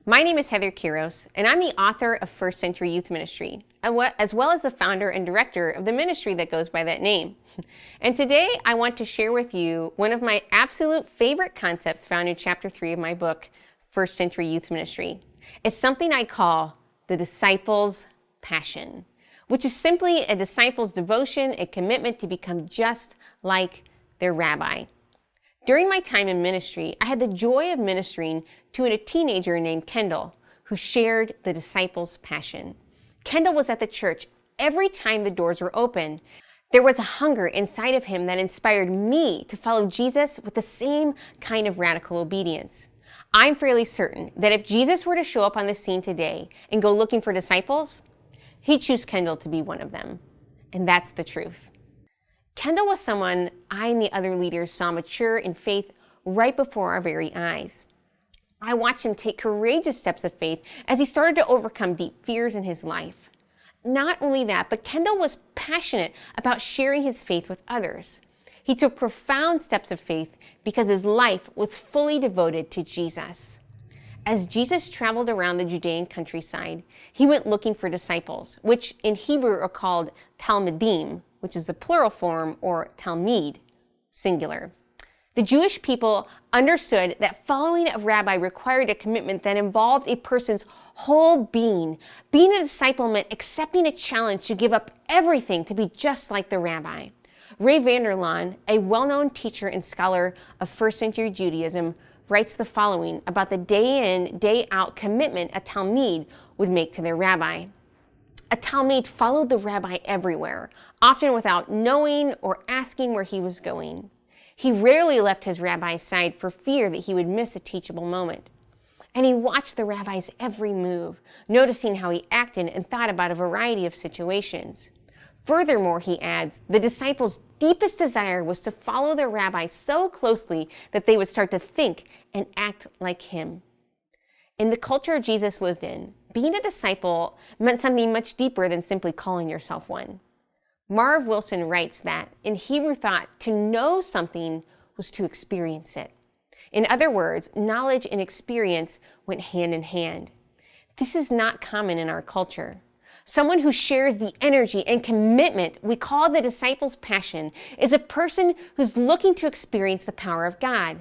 My name is Heather Kiros, and I'm the author of First Century Youth Ministry, as well as the founder and director of the ministry that goes by that name. And today I want to share with you one of my absolute favorite concepts found in chapter 3 of my book, First Century Youth Ministry. It's something I call the disciples' passion, which is simply a disciple's devotion and commitment to become just like their rabbi. During my time in ministry, I had the joy of ministering to a teenager named Kendall, who shared the disciples' passion. Kendall was at the church every time the doors were open. There was a hunger inside of him that inspired me to follow Jesus with the same kind of radical obedience. I'm fairly certain that if Jesus were to show up on the scene today and go looking for disciples, he'd choose Kendall to be one of them. And that's the truth. Kendall was someone I and the other leaders saw mature in faith right before our very eyes. I watched him take courageous steps of faith as he started to overcome deep fears in his life. Not only that, but Kendall was passionate about sharing his faith with others. He took profound steps of faith because his life was fully devoted to Jesus. As Jesus traveled around the Judean countryside, he went looking for disciples, which in Hebrew are called Talmidim, which is the plural form, or Talmid, singular. The Jewish people understood that following a rabbi required a commitment that involved a person's whole being. Being a disciple meant accepting a challenge to give up everything to be just like the rabbi. Ray Vander Laan, a well-known teacher and scholar of first century Judaism, writes the following about the day-in, day-out commitment a Talmid would make to their rabbi. A Talmid followed the rabbi everywhere, often without knowing or asking where he was going. He rarely left his rabbi's side for fear that he would miss a teachable moment. And he watched the rabbi's every move, noticing how he acted and thought about a variety of situations. Furthermore, he adds, the disciples' deepest desire was to follow their rabbi so closely that they would start to think and act like him. In the culture Jesus lived in, being a disciple meant something much deeper than simply calling yourself one. Marv Wilson writes that in Hebrew thought, to know something was to experience it. In other words, knowledge and experience went hand in hand. This is not common in our culture. Someone who shares the energy and commitment we call the disciples' passion is a person who's looking to experience the power of God.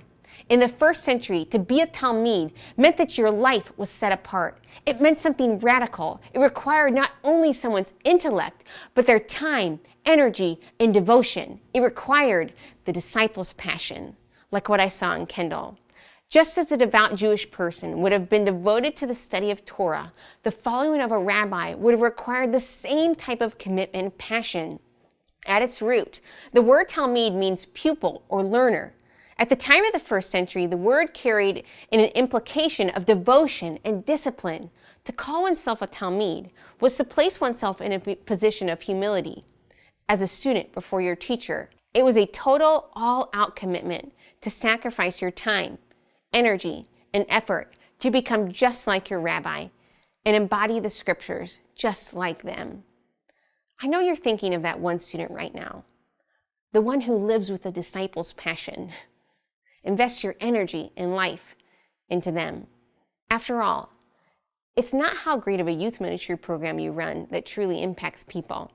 In the first century, to be a Talmid meant that your life was set apart. It meant something radical. It required not only someone's intellect, but their time, energy, and devotion. It required the disciples' passion, like what I saw in Kendall. Just as a devout Jewish person would have been devoted to the study of Torah, the following of a rabbi would have required the same type of commitment and passion. At its root, the word Talmid means pupil or learner. At the time of the first century, the word carried an implication of devotion and discipline. To call oneself a Talmid was to place oneself in a position of humility. As a student before your teacher, it was a total, all-out commitment to sacrifice your time, energy, and effort to become just like your rabbi and embody the scriptures just like them. I know you're thinking of that one student right now, the one who lives with the disciples' passion. Invest your energy and life into them. After all, it's not how great of a youth ministry program you run that truly impacts people.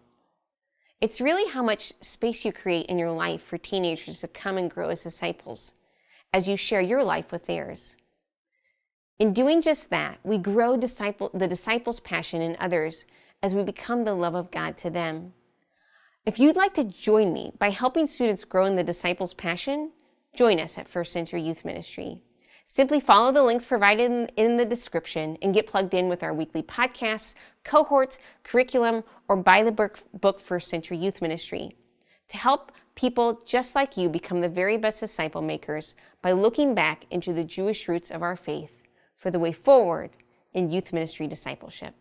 It's really how much space you create in your life for teenagers to come and grow as disciples, as you share your life with theirs. In doing just that, we grow the disciples' passion in others as we become the love of God to them. If you'd like to join me by helping students grow in the disciples' passion, join us at First Century Youth Ministry. Simply follow the links provided in the description and get plugged in with our weekly podcasts, cohorts, curriculum, or buy the book First Century Youth Ministry to help people just like you become the very best disciple makers by looking back into the Jewish roots of our faith for the way forward in youth ministry discipleship.